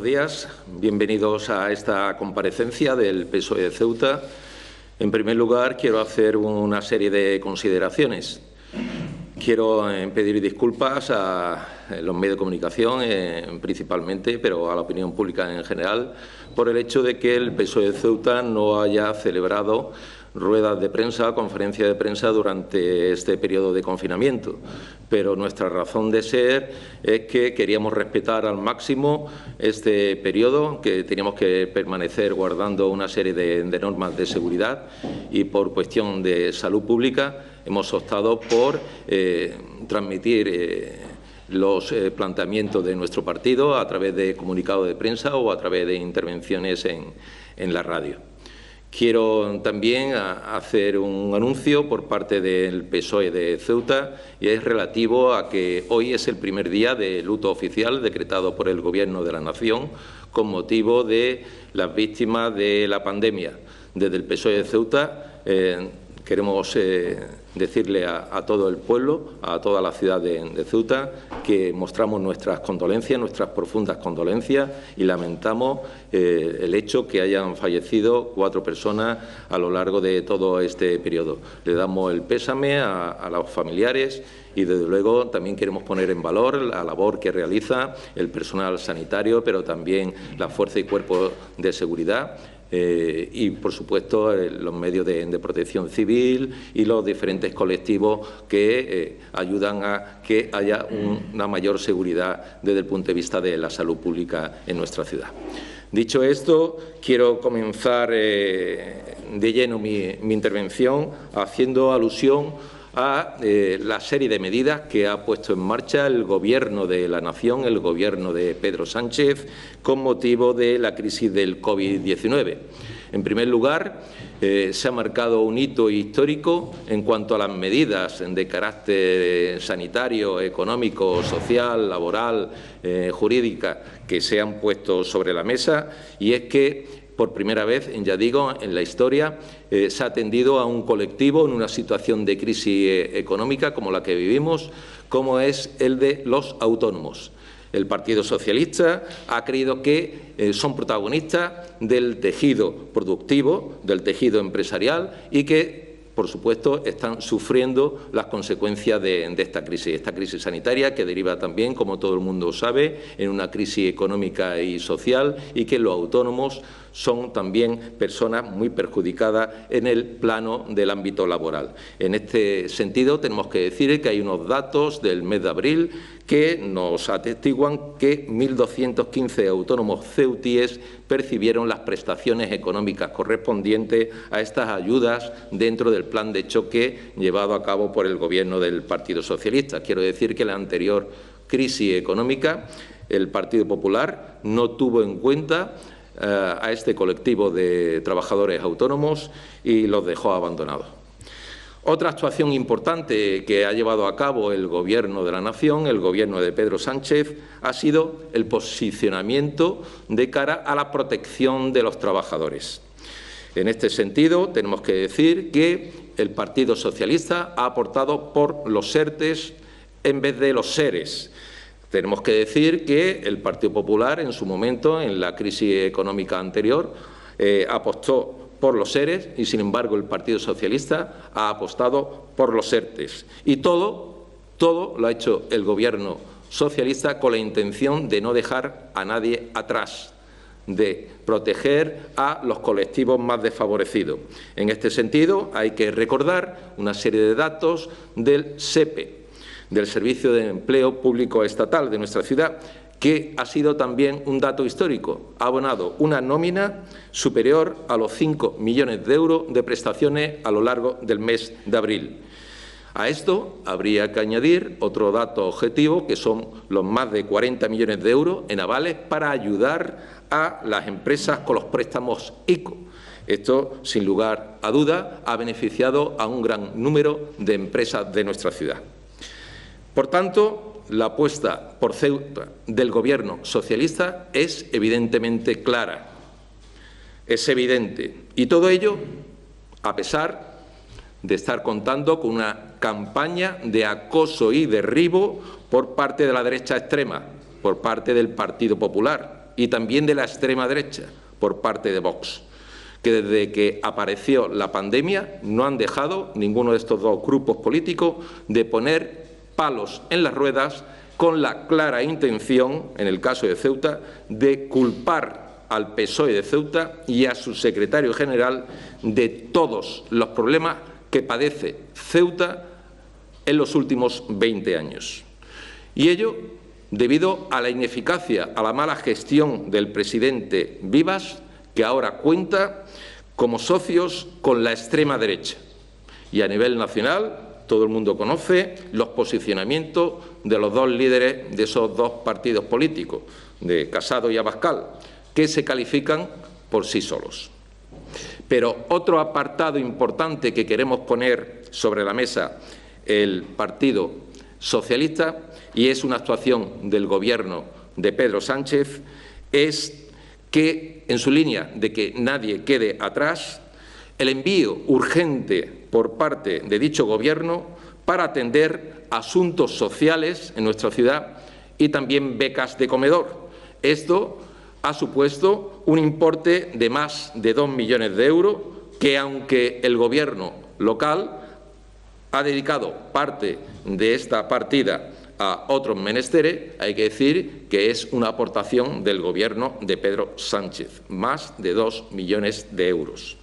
días. Bienvenidos a esta comparecencia del PSOE de Ceuta. En primer lugar, quiero hacer una serie de consideraciones. Quiero pedir disculpas a los medios de comunicación, principalmente, pero a la opinión pública en general, por el hecho de que el PSOE de Ceuta no haya celebrado ruedas de prensa, conferencias de prensa durante este periodo de confinamiento. Pero nuestra razón de ser es que queríamos respetar al máximo este periodo, que teníamos que permanecer guardando una serie de normas de seguridad y por cuestión de salud pública hemos optado por transmitir los planteamientos de nuestro partido a través de comunicados de prensa o a través de intervenciones en la radio. Quiero también hacer un anuncio por parte del PSOE de Ceuta y es relativo a que hoy es el primer día de luto oficial decretado por el Gobierno de la Nación con motivo de las víctimas de la pandemia. Desde el PSOE de Ceuta queremos decirle a todo el pueblo, a toda la ciudad de Ceuta, que mostramos nuestras condolencias, nuestras profundas condolencias y lamentamos el hecho que hayan fallecido 4 personas a lo largo de todo este periodo. Le damos el pésame a los familiares y, desde luego, también queremos poner en valor la labor que realiza el personal sanitario, pero también la fuerza y cuerpo de seguridad. Y, por supuesto, los medios de protección civil y los diferentes colectivos que ayudan a que haya una mayor seguridad desde el punto de vista de la salud pública en nuestra ciudad. Dicho esto, quiero comenzar de lleno mi intervención haciendo alusión a la serie de medidas que ha puesto en marcha el Gobierno de la Nación, el Gobierno de Pedro Sánchez, con motivo de la crisis del COVID-19. En primer lugar, se ha marcado un hito histórico en cuanto a las medidas de carácter sanitario, económico, social, laboral, jurídica que se han puesto sobre la mesa, y es que por primera vez, ya digo, en la historia, se ha atendido a un colectivo en una situación de crisis económica como la que vivimos, como es el de los autónomos. El Partido Socialista ha creído que son protagonistas del tejido productivo, del tejido empresarial y que, por supuesto, están sufriendo las consecuencias de esta crisis sanitaria, que deriva también, como todo el mundo sabe, en una crisis económica y social, y que los autónomos son también personas muy perjudicadas en el plano del ámbito laboral. En este sentido, tenemos que decir que hay unos datos del mes de abril que nos atestiguan que 1.215 autónomos ceutíes percibieron las prestaciones económicas correspondientes a estas ayudas dentro del plan de choque llevado a cabo por el Gobierno del Partido Socialista. Quiero decir que en la anterior crisis económica el Partido Popular no tuvo en cuenta a este colectivo de trabajadores autónomos y los dejó abandonados. Otra actuación importante que ha llevado a cabo el Gobierno de la Nación, el Gobierno de Pedro Sánchez, ha sido el posicionamiento de cara a la protección de los trabajadores. En este sentido, tenemos que decir que el Partido Socialista ha apostado por los ERTEs en vez de los SERES. Tenemos que decir que el Partido Popular, en su momento, en la crisis económica anterior, apostó por los SERES y, sin embargo, el Partido Socialista ha apostado por los ERTEs. Y todo lo ha hecho el Gobierno socialista con la intención de no dejar a nadie atrás, de proteger a los colectivos más desfavorecidos. En este sentido, hay que recordar una serie de datos del SEPE, del Servicio de Empleo Público Estatal de nuestra ciudad, que ha sido también un dato histórico. Ha abonado una nómina superior a los 5 millones de euros de prestaciones a lo largo del mes de abril. A esto habría que añadir otro dato objetivo, que son los más de 40 millones de euros en avales para ayudar a las empresas con los préstamos ICO. Esto, sin lugar a duda, ha beneficiado a un gran número de empresas de nuestra ciudad. Por tanto, la apuesta por Ceuta del Gobierno socialista es evidentemente clara, es evidente. Y todo ello a pesar de estar contando con una campaña de acoso y derribo por parte de la derecha extrema, por parte del Partido Popular. y también de la extrema derecha por parte de Vox, que desde que apareció la pandemia no han dejado ninguno de estos dos grupos políticos de poner palos en las ruedas con la clara intención, en el caso de Ceuta, de culpar al PSOE de Ceuta y a su secretario general de todos los problemas que padece Ceuta en los últimos 20 años. Y ello debido a la ineficacia, a la mala gestión del presidente Vivas, que ahora cuenta como socios con la extrema derecha. Y a nivel nacional, todo el mundo conoce los posicionamientos de los dos líderes de esos dos partidos políticos, de Casado y Abascal, que se califican por sí solos. Pero otro apartado importante que queremos poner sobre la mesa el Partido Socialista, y es una actuación del Gobierno de Pedro Sánchez, es que, en su línea de que nadie quede atrás, el envío urgente por parte de dicho Gobierno para atender asuntos sociales en nuestra ciudad y también becas de comedor. Esto ha supuesto un importe de más de 2 millones de euros que, aunque el Gobierno local ha dedicado parte de esta partida a otros menesteres, hay que decir que es una aportación del Gobierno de Pedro Sánchez, más de 2 millones de euros.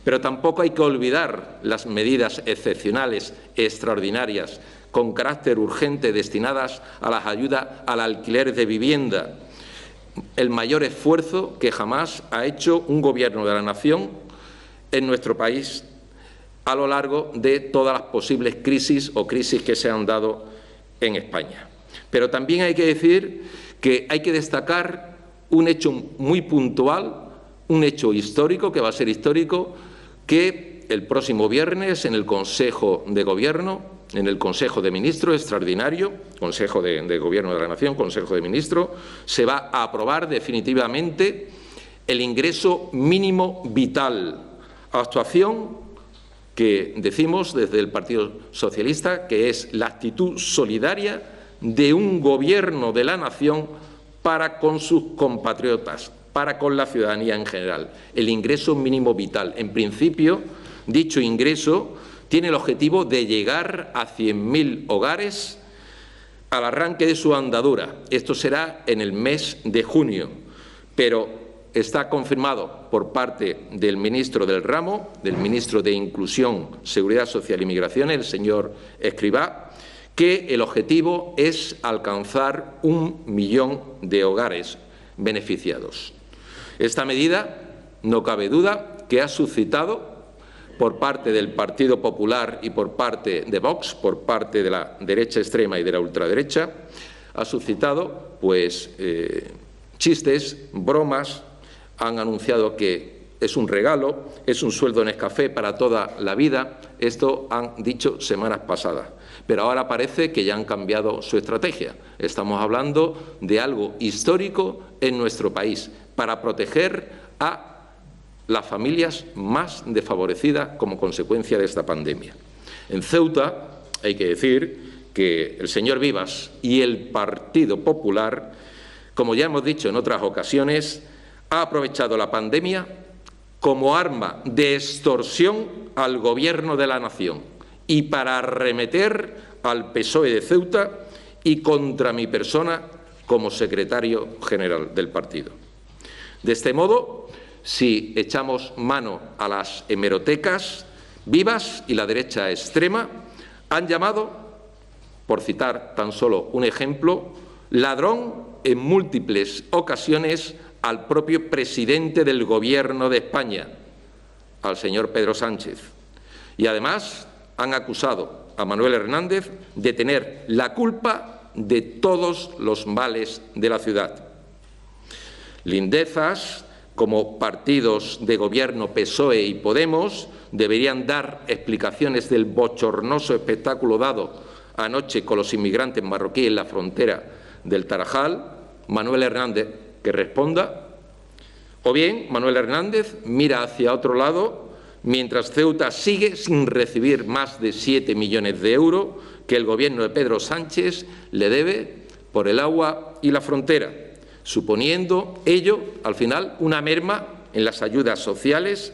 Pero tampoco hay que olvidar las medidas excepcionales, extraordinarias, con carácter urgente destinadas a las ayudas al alquiler de vivienda, el mayor esfuerzo que jamás ha hecho un Gobierno de la nación en nuestro país a lo largo de todas las posibles crisis o crisis que se han dado en España. Pero también hay que decir que hay que destacar un hecho muy puntual, un hecho histórico, que va a ser histórico, que el próximo viernes en el Consejo de Gobierno, en el Consejo de Ministros extraordinario, Consejo de Gobierno de la Nación, Consejo de Ministros, se va a aprobar definitivamente el ingreso mínimo vital, actuación que decimos desde el Partido Socialista que es la actitud solidaria de un Gobierno de la nación para con sus compatriotas, para con la ciudadanía en general. El ingreso mínimo vital. En principio, dicho ingreso tiene el objetivo de llegar a 100.000 hogares al arranque de su andadura. Esto será en el mes de junio, pero está confirmado por parte del ministro del ramo, del ministro de Inclusión, Seguridad Social y Migraciones, el señor Escrivá, que el objetivo es alcanzar 1 millón de hogares beneficiados. Esta medida, no cabe duda, que ha suscitado por parte del Partido Popular y por parte de Vox, por parte de la derecha extrema y de la ultraderecha, ha suscitado chistes, bromas. Han anunciado que es un regalo, es un sueldo Nescafé para toda la vida. Esto han dicho semanas pasadas. Pero ahora parece que ya han cambiado su estrategia. Estamos hablando de algo histórico en nuestro país para proteger a las familias más desfavorecidas como consecuencia de esta pandemia. En Ceuta hay que decir que el señor Vivas y el Partido Popular, como ya hemos dicho en otras ocasiones, ha aprovechado la pandemia como arma de extorsión al Gobierno de la nación y para arremeter al PSOE de Ceuta y contra mi persona como secretario general del partido. De este modo, si echamos mano a las hemerotecas, Vivas y la derecha extrema han llamado, por citar tan solo un ejemplo, ladrón en múltiples ocasiones al propio presidente del Gobierno de España, al señor Pedro Sánchez. Y además han acusado a Manuel Hernández de tener la culpa de todos los males de la ciudad. Lindezas, como partidos de Gobierno PSOE y Podemos, deberían dar explicaciones del bochornoso espectáculo dado anoche con los inmigrantes marroquíes en la frontera del Tarajal. Manuel Hernández que responda, o bien Manuel Hernández mira hacia otro lado mientras Ceuta sigue sin recibir más de 7 millones de euros que el Gobierno de Pedro Sánchez le debe por el agua y la frontera. suponiendo ello, al final, una merma en las ayudas sociales,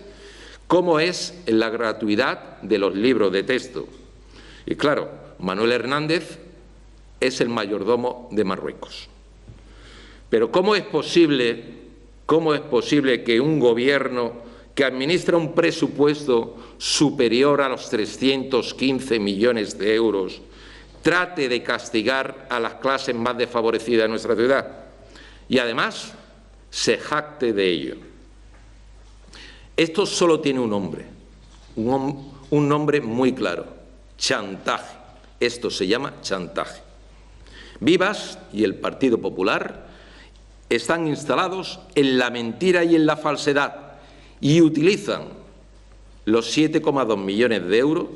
como es en la gratuidad de los libros de texto. Y claro, Manuel Hernández es el mayordomo de Marruecos. Pero ¿cómo es posible que un gobierno que administra un presupuesto superior a los 315 millones de euros trate de castigar a las clases más desfavorecidas de nuestra ciudad y además se jacte de ello? Esto solo tiene un nombre, un nombre muy claro: chantaje. Esto se llama chantaje. Vivas y el Partido Popular están instalados en la mentira y en la falsedad y utilizan los 7,2 millones de euros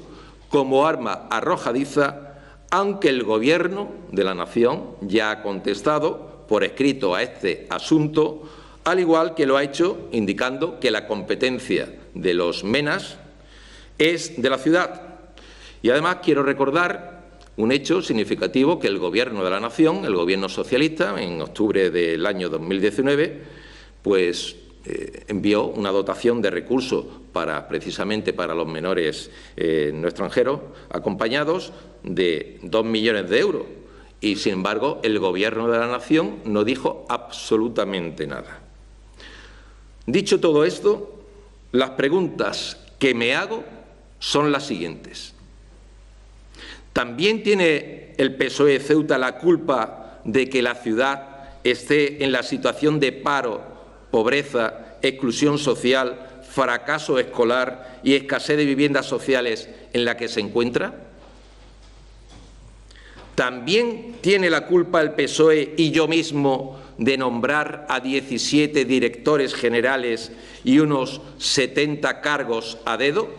como arma arrojadiza, aunque el Gobierno de la Nación ya ha contestado por escrito a este asunto, al igual que lo ha hecho indicando que la competencia de los MENAS es de la ciudad. Y además quiero recordar un hecho significativo que el Gobierno de la Nación, el Gobierno socialista, en octubre del año 2019, pues envió una dotación de recursos precisamente para los menores no extranjeros acompañados de 2 millones de euros. Y, sin embargo, el Gobierno de la Nación no dijo absolutamente nada. Dicho todo esto, las preguntas que me hago son las siguientes. ¿También tiene el PSOE de Ceuta la culpa de que la ciudad esté en la situación de paro, pobreza, exclusión social, fracaso escolar y escasez de viviendas sociales en la que se encuentra? ¿También tiene la culpa el PSOE y yo mismo de nombrar a 17 directores generales y unos 70 cargos a dedo?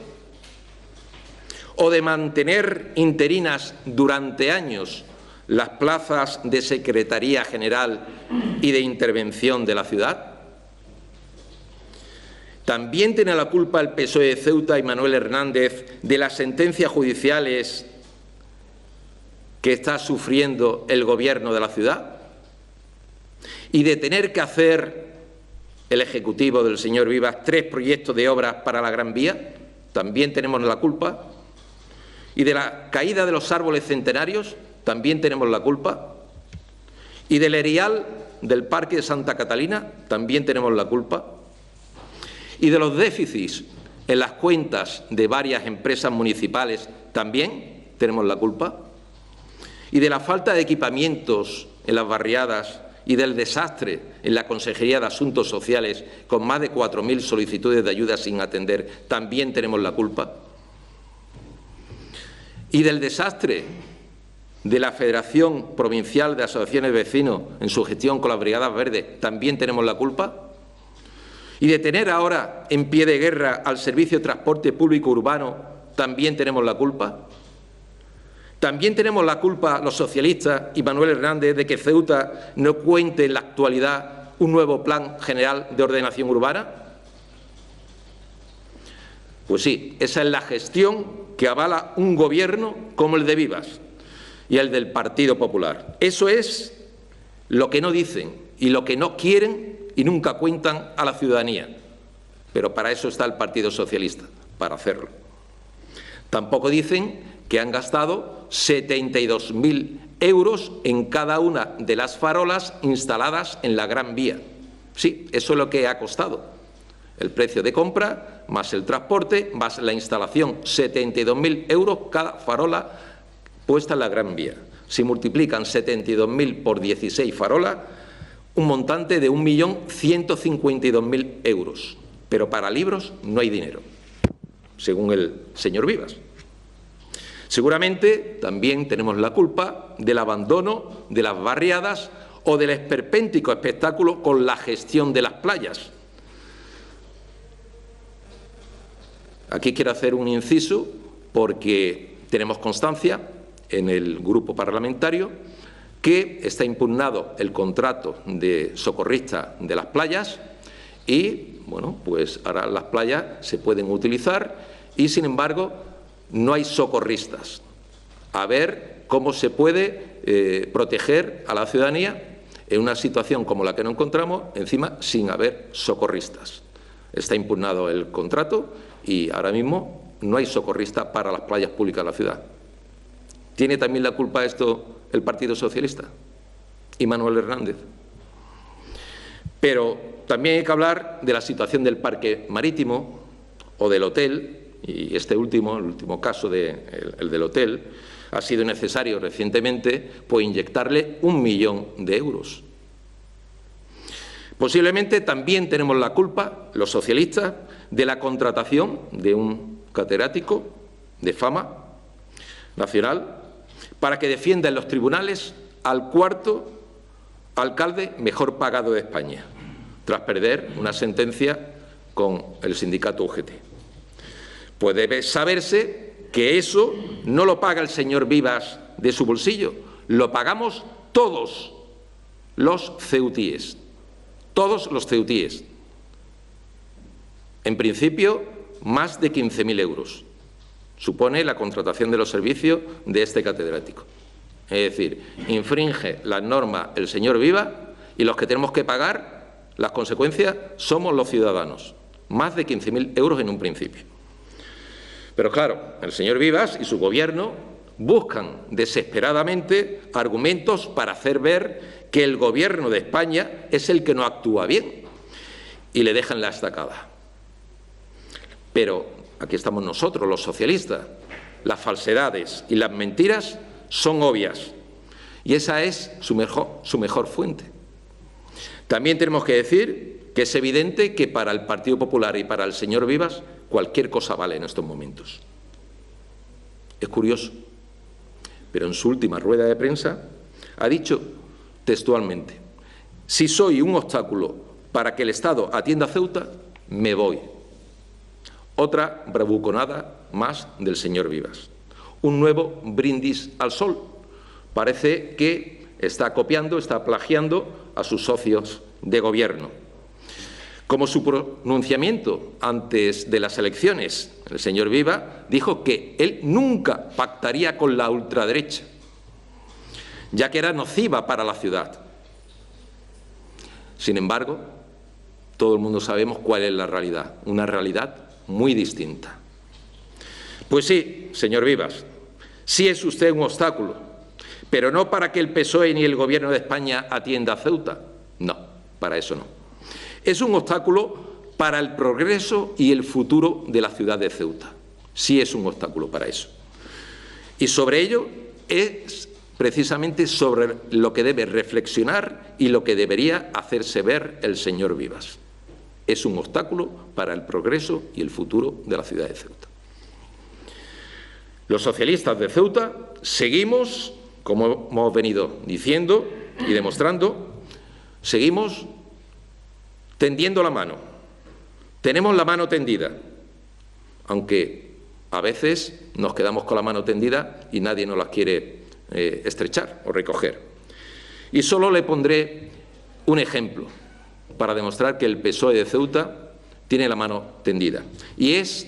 ¿O de mantener interinas durante años las plazas de Secretaría General y de Intervención de la ciudad? ¿También tiene la culpa el PSOE de Ceuta y Manuel Hernández de las sentencias judiciales que está sufriendo el Gobierno de la ciudad? ¿Y de tener que hacer el Ejecutivo del señor Vivas 3 proyectos de obras para la Gran Vía? ¿También tenemos la culpa? ¿Y de la caída de los árboles centenarios? ¿También tenemos la culpa? ¿Y del erial del Parque de Santa Catalina? ¿También tenemos la culpa? ¿Y de los déficits en las cuentas de varias empresas municipales? ¿También tenemos la culpa? ¿Y de la falta de equipamientos en las barriadas y del desastre en la Consejería de Asuntos Sociales, con más de 4.000 solicitudes de ayuda sin atender? ¿También tenemos la culpa? ¿Y del desastre de la Federación Provincial de Asociaciones de Vecinos en su gestión con las Brigadas Verdes? ¿También tenemos la culpa? ¿Y de tener ahora en pie de guerra al Servicio de Transporte Público Urbano? ¿También tenemos la culpa? ¿También tenemos la culpa los socialistas y Manuel Hernández de que Ceuta no cuente en la actualidad un nuevo Plan General de Ordenación Urbana? Pues sí, esa es la gestión que avala un gobierno como el de Vivas y el del Partido Popular. Eso es lo que no dicen y lo que no quieren y nunca cuentan a la ciudadanía. Pero para eso está el Partido Socialista, para hacerlo. Tampoco dicen que han gastado 72.000 euros en cada una de las farolas instaladas en la Gran Vía. Sí, eso es lo que ha costado. El precio de compra, más el transporte, más la instalación, 72.000 euros cada farola puesta en la Gran Vía. Si multiplican 72.000 por 16 farolas, un montante de 1.152.000 euros. Pero para libros no hay dinero, según el señor Vivas. Seguramente también tenemos la culpa del abandono de las barriadas o del esperpéntico espectáculo con la gestión de las playas. Aquí quiero hacer un inciso porque tenemos constancia en el grupo parlamentario que está impugnado el contrato de socorrista de las playas y, bueno, pues ahora las playas se pueden utilizar y, sin embargo, no hay socorristas. A ver cómo se puede proteger a la ciudadanía en una situación como la que nos encontramos, encima sin haber socorristas. Está impugnado el contrato y ahora mismo no hay socorrista para las playas públicas de la ciudad. ¿Tiene también la culpa de esto el Partido Socialista y Manuel Hernández? Pero también hay que hablar de la situación del parque marítimo o del hotel, y el último caso el del hotel, ha sido necesario recientemente pues, inyectarle 1 millón de euros. Posiblemente también tenemos la culpa, los socialistas, de la contratación de un catedrático de fama nacional para que defienda en los tribunales al cuarto alcalde mejor pagado de España, tras perder una sentencia con el sindicato UGT. Pues debe saberse que eso no lo paga el señor Vivas de su bolsillo, lo pagamos todos los ceutíes. Todos los ceutíes. En principio, más de 15.000 euros. Supone la contratación de los servicios de este catedrático. Es decir, infringe las normas el señor Vivas y los que tenemos que pagar las consecuencias somos los ciudadanos. Más de 15.000 euros en un principio. Pero claro, el señor Vivas y su gobierno buscan desesperadamente argumentos para hacer ver que el Gobierno de España es el que no actúa bien y le dejan la estacada. Pero aquí estamos nosotros, los socialistas. Las falsedades y las mentiras son obvias y esa es su mejor fuente. También tenemos que decir que es evidente que para el Partido Popular y para el señor Vivas cualquier cosa vale en estos momentos. Es curioso, pero en su última rueda de prensa ha dicho textualmente: si soy un obstáculo para que el Estado atienda a Ceuta, me voy. Otra bravuconada más del señor Vivas. Un nuevo brindis al sol. Parece que está copiando, está plagiando a sus socios de gobierno. Como su pronunciamiento antes de las elecciones, el señor Vivas dijo que él nunca pactaría con la ultraderecha, ya que era nociva para la ciudad. Sin embargo, todo el mundo sabemos cuál es la realidad, una realidad muy distinta. Pues sí, señor Vivas, sí es usted un obstáculo, pero no para que el PSOE ni el Gobierno de España atienda a Ceuta. No, para eso no. Es un obstáculo para el progreso y el futuro de la ciudad de Ceuta. Sí es un obstáculo para eso. Y sobre ello es precisamente sobre lo que debe reflexionar y lo que debería hacerse ver el señor Vivas. Es un obstáculo para el progreso y el futuro de la ciudad de Ceuta. Los socialistas de Ceuta seguimos, como hemos venido diciendo y demostrando, seguimos tendiendo la mano. Tenemos la mano tendida, aunque a veces nos quedamos con la mano tendida y nadie nos la quiere estrechar o recoger. Y solo le pondré un ejemplo para demostrar que el PSOE de Ceuta tiene la mano tendida. Y es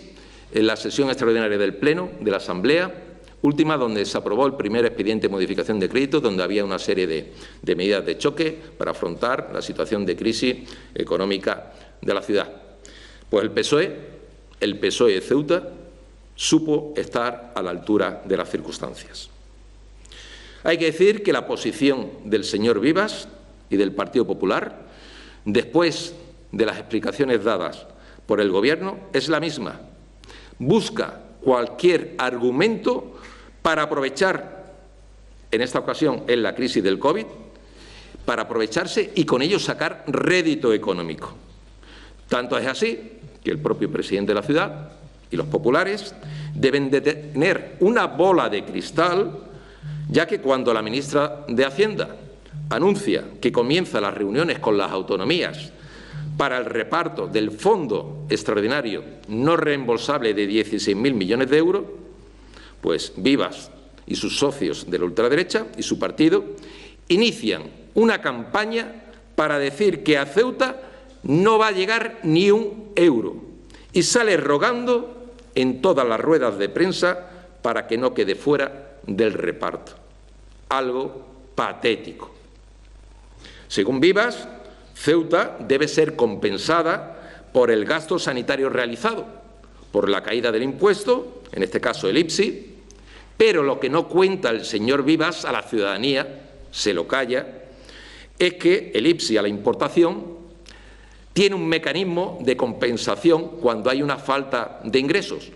en la sesión extraordinaria del Pleno de la Asamblea última, donde se aprobó el primer expediente de modificación de crédito, donde había una serie de medidas de choque para afrontar la situación de crisis económica de la ciudad. Pues el PSOE de Ceuta supo estar a la altura de las circunstancias. Hay que decir que la posición del señor Vivas y del Partido Popular, después de las explicaciones dadas por el Gobierno, es la misma. Busca cualquier argumento para aprovechar, en esta ocasión en la crisis del COVID, para aprovecharse y con ello sacar rédito económico. Tanto es así que el propio presidente de la ciudad y los populares deben de tener una bola de cristal, ya que cuando la ministra de Hacienda anuncia que comienza las reuniones con las autonomías para el reparto del fondo extraordinario no reembolsable de 16.000 millones de euros, pues Vivas y sus socios de la ultraderecha y su partido inician una campaña para decir que a Ceuta no va a llegar ni un euro y sale rogando en todas las ruedas de prensa para que no quede fuera del reparto. Algo patético. Según Vivas, Ceuta debe ser compensada por el gasto sanitario realizado, por la caída del impuesto, en este caso el IPSI, pero lo que no cuenta el señor Vivas a la ciudadanía, se lo calla, es que el IPSI a la importación tiene un mecanismo de compensación cuando hay una falta de ingresos,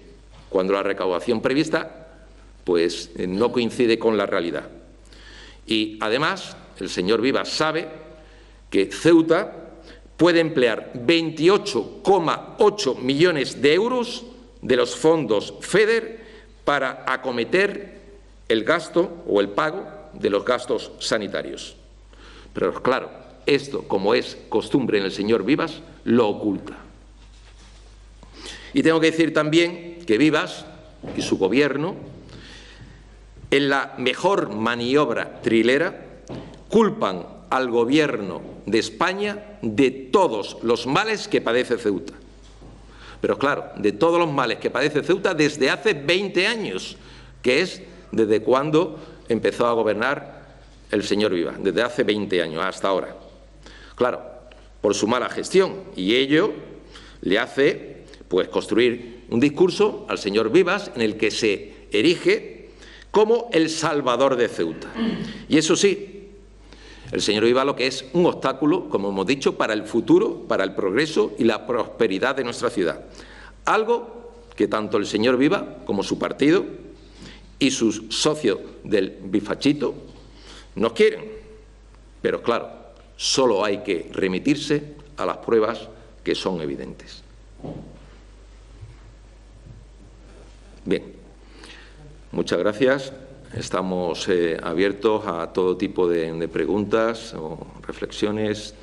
cuando la recaudación prevista pues, no coincide con la realidad. Y, además, el señor Vivas sabe que Ceuta puede emplear 28,8 millones de euros de los fondos FEDER para acometer el gasto o el pago de los gastos sanitarios. Pero, claro, esto, como es costumbre en el señor Vivas, lo oculta. Y tengo que decir también que Vivas y su Gobierno, en la mejor maniobra trilera, culpan al Gobierno de España de todos los males que padece Ceuta. Pero claro, de todos los males que padece Ceuta desde hace 20 años, que es desde cuando empezó a gobernar el señor Vivas, desde hace 20 años hasta ahora. Claro, por su mala gestión, y ello le hace pues construir un discurso al señor Vivas en el que se erige como el salvador de Ceuta. Y eso sí, el señor Vivas lo que es un obstáculo, como hemos dicho, para el futuro, para el progreso y la prosperidad de nuestra ciudad. Algo que tanto el señor Vivas como su partido y sus socios del bifachito no quieren. Pero claro, solo hay que remitirse a las pruebas que son evidentes. Bien, muchas gracias. Estamos abiertos a todo tipo de preguntas o reflexiones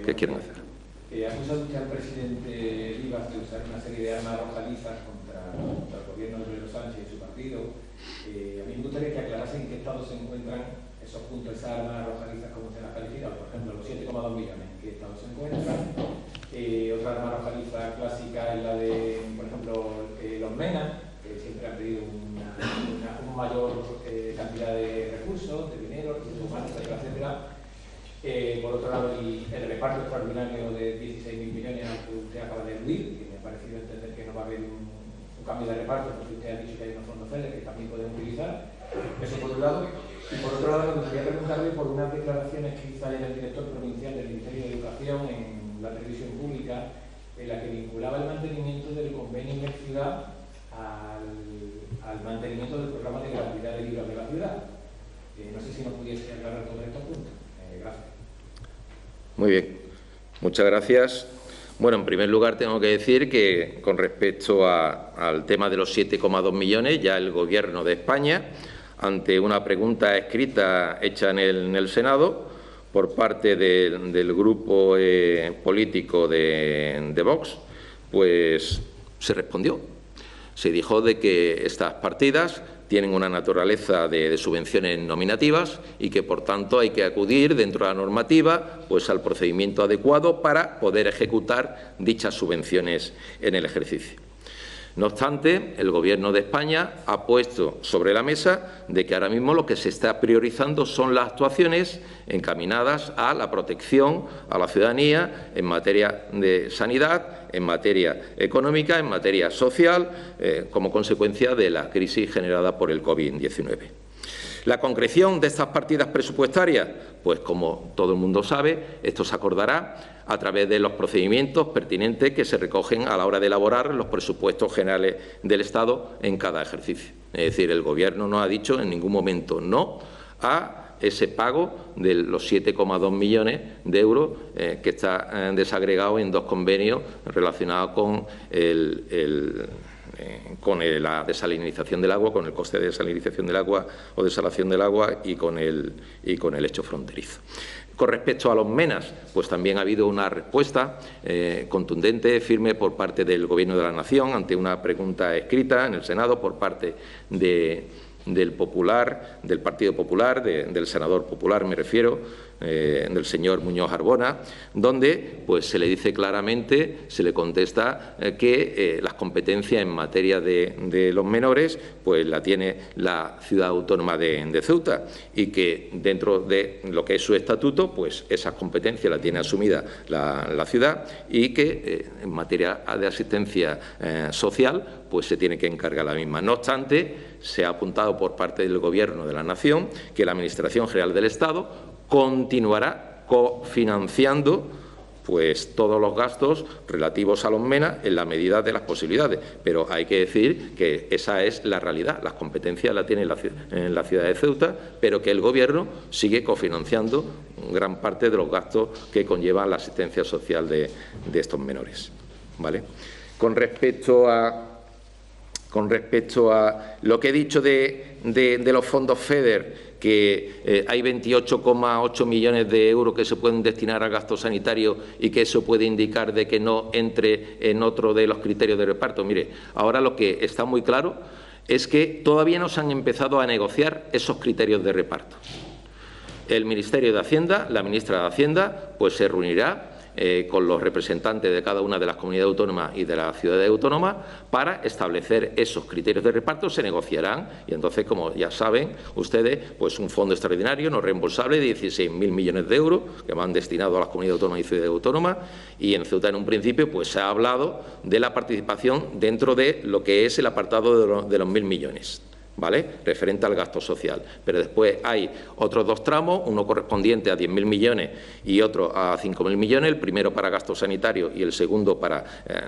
que quieran hacer. ¿Ha acusado usted al presidente Vivas de usar una serie de armas arrojadizas contra el gobierno de Pedro Sánchez y su partido? A mí me gustaría que aclarase en qué estado se encuentran esos puntos, esas armas arrojadizas, como se las califica, por ejemplo, los 7,2 millones, ¿en qué estado se encuentran? Otra arma arrojadiza clásica es la de, por ejemplo, los MENA, que siempre han pedido una mayor cantidad de recursos, de dinero, recursos humanos, etcétera, etcétera. Por otro lado, el reparto extraordinario de 16.000 millones al que usted acaba de aludir, que me ha parecido entender que no va a haber un cambio de reparto, porque usted ha dicho que hay unos fondos FEDER que también podemos utilizar. Eso por un lado. Y por otro lado, me gustaría preguntarle por unas declaraciones que hizo ayer el director provincial del Ministerio de Educación en la televisión pública, en la que vinculaba el mantenimiento del convenio de ciudad al mantenimiento del programa de gratuidad de libros de la ciudad. No sé si nos pudiese aclarar todos estos puntos. Gracias. Muy bien, muchas gracias. Bueno, en primer lugar tengo que decir que con respecto al tema de los 7,2 millones, ya el Gobierno de España, ante una pregunta escrita hecha en el Senado por parte del grupo político de Vox, pues se respondió. Se dijo de que estas partidas tienen una naturaleza de subvenciones nominativas y que, por tanto, hay que acudir dentro de la normativa pues, al procedimiento adecuado para poder ejecutar dichas subvenciones en el ejercicio. No obstante, el Gobierno de España ha puesto sobre la mesa de que ahora mismo lo que se está priorizando son las actuaciones encaminadas a la protección a la ciudadanía en materia de sanidad, en materia económica, en materia social, como consecuencia de la crisis generada por el COVID-19. La concreción de estas partidas presupuestarias, pues como todo el mundo sabe, esto se acordará a través de los procedimientos pertinentes que se recogen a la hora de elaborar los presupuestos generales del Estado en cada ejercicio. Es decir, el Gobierno no ha dicho en ningún momento no a ese pago de los 7,2 millones de euros que está desagregado en dos convenios relacionados con la desalinización del agua, con el coste de desalinización del agua o desalación del agua y con el hecho fronterizo. Con respecto a los MENAs, pues también ha habido una respuesta contundente, firme por parte del Gobierno de la Nación ante una pregunta escrita en el Senado por parte de del Partido Popular, del senador popular, me refiero, del señor Muñoz Arbona, donde pues se le dice claramente, se le contesta que las competencias en materia de los menores pues la tiene la Ciudad Autónoma de Ceuta y que dentro de lo que es su estatuto pues esas competencias las tiene asumidas la ciudad y que en materia de asistencia social pues se tiene que encargar la misma. No obstante, se ha apuntado por parte del Gobierno de la Nación que la Administración General del Estado continuará cofinanciando pues todos los gastos relativos a los MENA en la medida de las posibilidades. Pero hay que decir que esa es la realidad. Las competencias las tiene en la ciudad de Ceuta, pero que el Gobierno sigue cofinanciando gran parte de los gastos que conlleva la asistencia social de estos menores. ¿Vale? Con respecto a lo que he dicho de los fondos FEDER, que hay 28,8 millones de euros que se pueden destinar a gasto sanitario y que eso puede indicar de que no entre en otro de los criterios de reparto. Mire, ahora lo que está muy claro es que todavía no se han empezado a negociar esos criterios de reparto. El Ministerio de Hacienda, la ministra de Hacienda, pues se reunirá con los representantes de cada una de las comunidades autónomas y de las ciudades autónomas para establecer esos criterios de reparto, se negociarán y entonces, como ya saben ustedes, pues un fondo extraordinario no reembolsable de 16.000 millones de euros que van destinados a las comunidades autónomas y ciudades autónomas y en Ceuta en un principio pues se ha hablado de la participación dentro de lo que es el apartado de los 1.000 millones. ¿Vale? Referente al gasto social. Pero después hay otros dos tramos, uno correspondiente a 10.000 millones y otro a 5.000 millones, el primero para gasto sanitario y el segundo para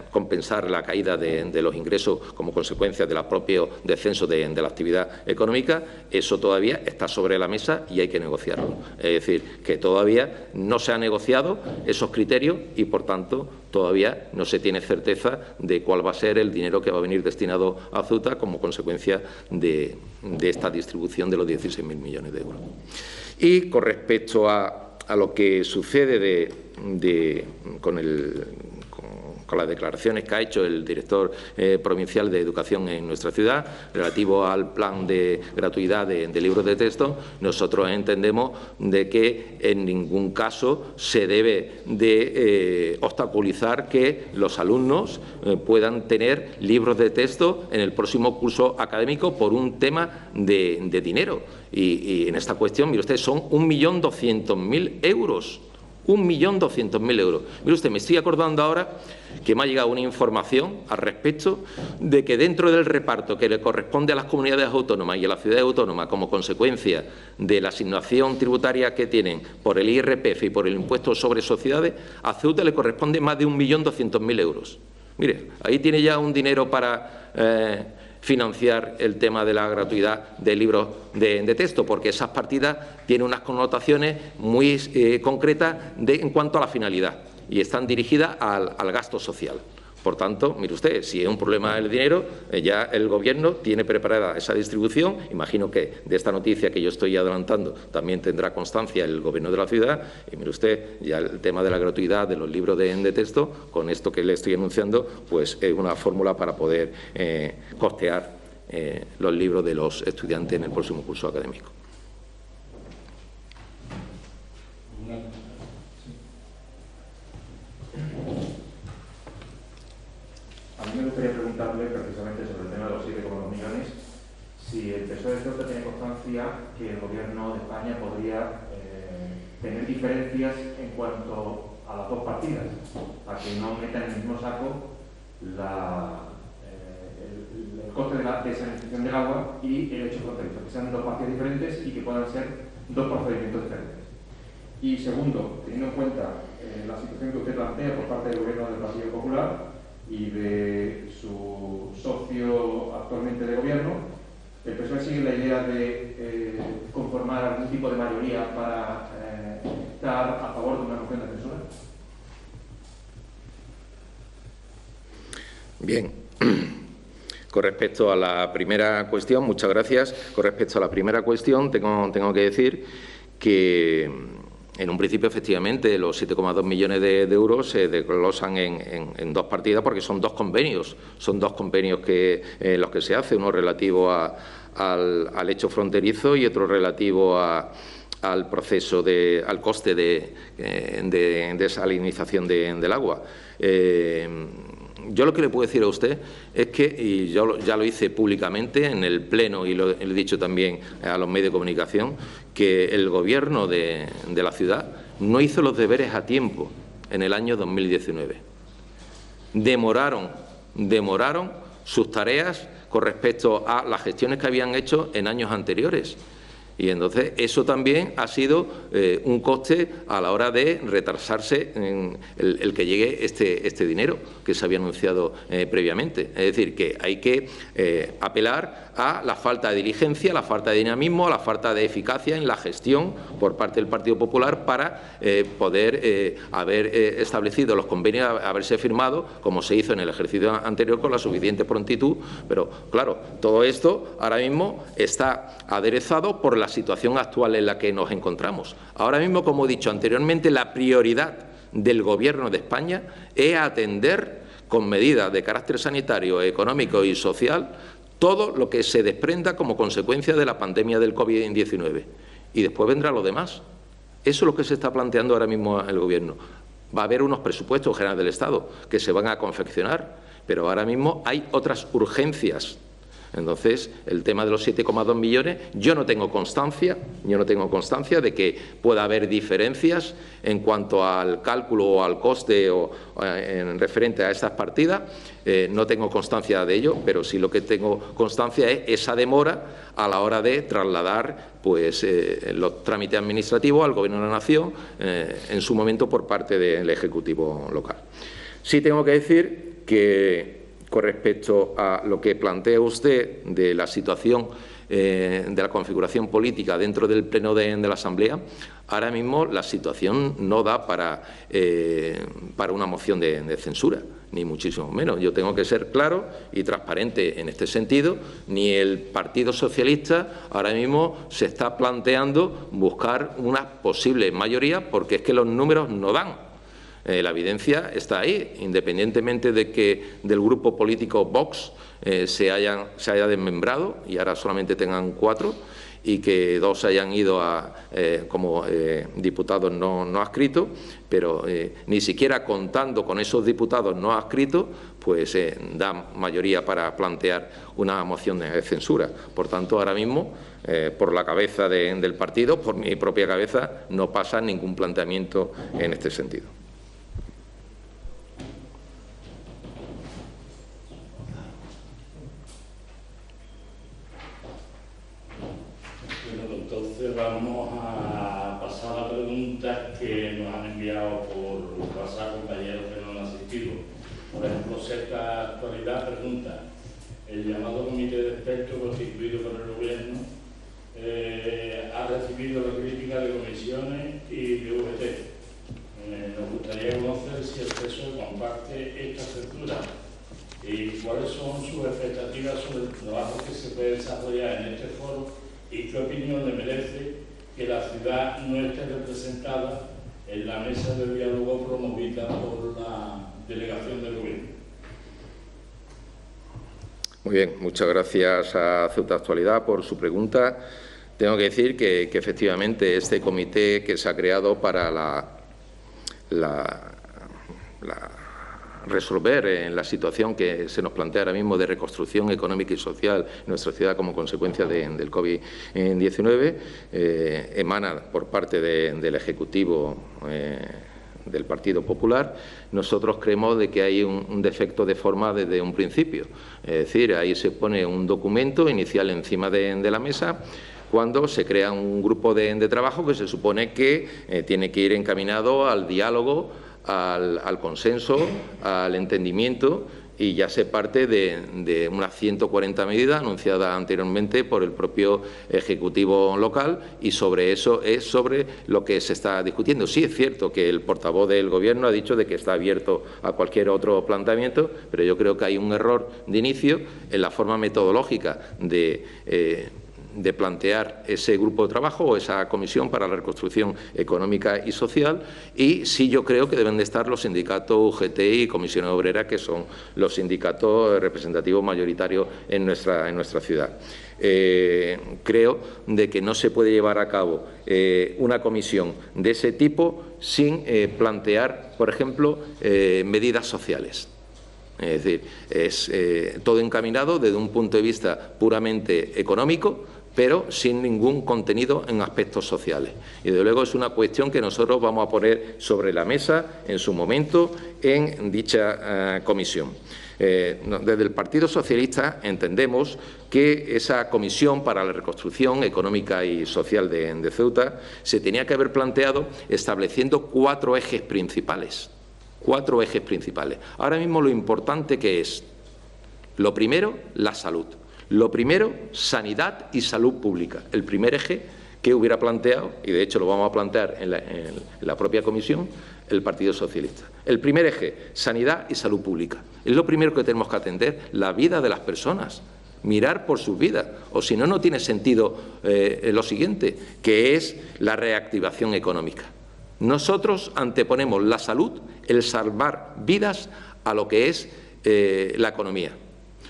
compensar la caída de los ingresos como consecuencia del propio descenso de la actividad económica. Eso todavía está sobre la mesa y hay que negociarlo. Es decir, que todavía no se han negociado esos criterios y, por tanto, todavía no se tiene certeza de cuál va a ser el dinero que va a venir destinado a Ceuta como consecuencia de esta distribución de los 16.000 millones de euros. Y con respecto a lo que sucede con las declaraciones que ha hecho el director provincial de Educación en nuestra ciudad relativo al plan de gratuidad de libros de texto, nosotros entendemos de que en ningún caso se debe de obstaculizar que los alumnos puedan tener libros de texto en el próximo curso académico por un tema de dinero. Y en esta cuestión, mire usted, son 1.200.000 euros. 1.200.000 euros. Mire usted, me estoy acordando ahora que me ha llegado una información al respecto de que dentro del reparto que le corresponde a las comunidades autónomas y a las ciudades autónomas como consecuencia de la asignación tributaria que tienen por el IRPF y por el impuesto sobre sociedades, a Ceuta le corresponde más de 1.200.000 euros. Mire, ahí tiene ya un dinero para financiar el tema de la gratuidad de libros de texto, porque esas partidas tienen unas connotaciones muy concretas en cuanto a la finalidad y están dirigidas al gasto social. Por tanto, mire usted, si es un problema el dinero, ya el Gobierno tiene preparada esa distribución. Imagino que de esta noticia que yo estoy adelantando también tendrá constancia el Gobierno de la ciudad. Y mire usted, ya el tema de la gratuidad de los libros de texto, con esto que le estoy anunciando, pues es una fórmula para poder costear los libros de los estudiantes en el próximo curso académico. A mí me gustaría preguntarle precisamente sobre el tema de los 7,2 millones, si el PSOE de Ceuta tiene constancia que el Gobierno de España podría tener diferencias en cuanto a las dos partidas, a que no metan en el mismo saco el coste de la desalinización del agua y el hecho fronterizo, que sean dos partidas diferentes y que puedan ser dos procedimientos diferentes. Y segundo, teniendo en cuenta la situación que usted plantea por parte del Gobierno del Partido Popular y de su socio actualmente de gobierno, ¿el PSOE sigue la idea de conformar algún tipo de mayoría para estar a favor de una moción de censura? Bien. Con respecto a la primera cuestión, muchas gracias. Con respecto a la primera cuestión, tengo que decir que en un principio, efectivamente, los 7,2 millones de euros se desglosan en dos partidas porque son dos convenios que los que se hace, uno relativo a al hecho fronterizo y otro relativo al proceso al coste de desalinización del agua. Yo lo que le puedo decir a usted es que, y yo ya lo hice públicamente en el Pleno y lo he dicho también a los medios de comunicación, que el Gobierno de la ciudad no hizo los deberes a tiempo en el año 2019. Demoraron sus tareas con respecto a las gestiones que habían hecho en años anteriores. Y entonces eso también ha sido un coste a la hora de retrasarse en el que llegue este dinero que se había anunciado previamente. Es decir, que hay que apelar a la falta de diligencia, a la falta de dinamismo, a la falta de eficacia en la gestión por parte del Partido Popular para poder haber establecido los convenios, haberse firmado, como se hizo en el ejercicio anterior, con la suficiente prontitud. Pero, claro, todo esto ahora mismo está aderezado por la situación actual en la que nos encontramos. Ahora mismo, como he dicho anteriormente, la prioridad del Gobierno de España es atender con medidas de carácter sanitario, económico y social todo lo que se desprenda como consecuencia de la pandemia del COVID-19. Y después vendrá lo demás. Eso es lo que se está planteando ahora mismo el Gobierno. Va a haber unos presupuestos generales del Estado que se van a confeccionar, pero ahora mismo hay otras urgencias. Entonces, el tema de los 7,2 millones, yo no tengo constancia de que pueda haber diferencias en cuanto al cálculo o al coste o en referente a estas partidas. No tengo constancia de ello, pero sí lo que tengo constancia es esa demora a la hora de trasladar pues, los trámites administrativos al Gobierno de la Nación en su momento por parte del Ejecutivo local. Sí tengo que decir que, con respecto a lo que plantea usted de la situación de la configuración política dentro del Pleno de la Asamblea, ahora mismo la situación no da para una moción de censura, ni muchísimo menos. Yo tengo que ser claro y transparente en este sentido. Ni el Partido Socialista ahora mismo se está planteando buscar una posible mayoría, porque es que los números no dan. La evidencia está ahí, independientemente de que del grupo político Vox se haya desmembrado y ahora solamente tengan 4 y que 2 hayan ido como diputados no adscritos, pero ni siquiera contando con esos diputados no adscritos, pues da mayoría para plantear una moción de censura. Por tanto, ahora mismo, por la cabeza del partido, por mi propia cabeza, no pasa ningún planteamiento en este sentido. Entonces vamos a pasar a preguntas que nos han enviado por WhatsApp compañeros que no han asistido. Por ejemplo, Cerca Actualidad pregunta: el llamado comité de expertos constituido por el Gobierno ha recibido la crítica de comisiones y de UGT. Nos gustaría conocer si el PSOE comparte esta apertura y cuáles son sus expectativas sobre el trabajo que se puede desarrollar en este foro y qué opinión le merece que la ciudad no esté representada en la mesa de diálogo promovida por la delegación del Gobierno. Muy bien, muchas gracias a Ceuta Actualidad por su pregunta. Tengo que decir que efectivamente este comité que se ha creado para resolver en la situación que se nos plantea ahora mismo de reconstrucción económica y social en nuestra ciudad como consecuencia del COVID-19, emana por parte del Ejecutivo del Partido Popular. Nosotros creemos de que hay un defecto de forma desde un principio. Es decir, ahí se pone un documento inicial encima de la mesa cuando se crea un grupo de trabajo que se supone que tiene que ir encaminado al diálogo, al consenso, al entendimiento, y ya se parte de unas 140 medidas anunciadas anteriormente por el propio Ejecutivo local, y sobre eso es sobre lo que se está discutiendo. Sí es cierto que el portavoz del Gobierno ha dicho de que está abierto a cualquier otro planteamiento, pero yo creo que hay un error de inicio en la forma metodológica de de plantear ese grupo de trabajo o esa comisión para la reconstrucción económica y social, y sí yo creo que deben de estar los sindicatos UGT y Comisiones Obreras, que son los sindicatos representativos mayoritarios en nuestra ciudad. Creo de que no se puede llevar a cabo una comisión de ese tipo sin plantear, por ejemplo, medidas sociales. Es decir, es todo encaminado desde un punto de vista puramente económico, pero sin ningún contenido en aspectos sociales. Y, desde luego, es una cuestión que nosotros vamos a poner sobre la mesa en su momento en dicha comisión. Desde el Partido Socialista entendemos que esa comisión para la reconstrucción económica y social de Ceuta se tenía que haber planteado estableciendo 4 ejes principales. 4 ejes principales. Ahora mismo lo importante que es, lo primero, la salud. Lo primero, sanidad y salud pública. El primer eje que hubiera planteado, y de hecho lo vamos a plantear en la propia comisión, el Partido Socialista. El primer eje, sanidad y salud pública. Es lo primero que tenemos que atender, la vida de las personas. Mirar por sus vidas, o si no, no tiene sentido lo siguiente, que es la reactivación económica. Nosotros anteponemos la salud, el salvar vidas, a lo que es la economía.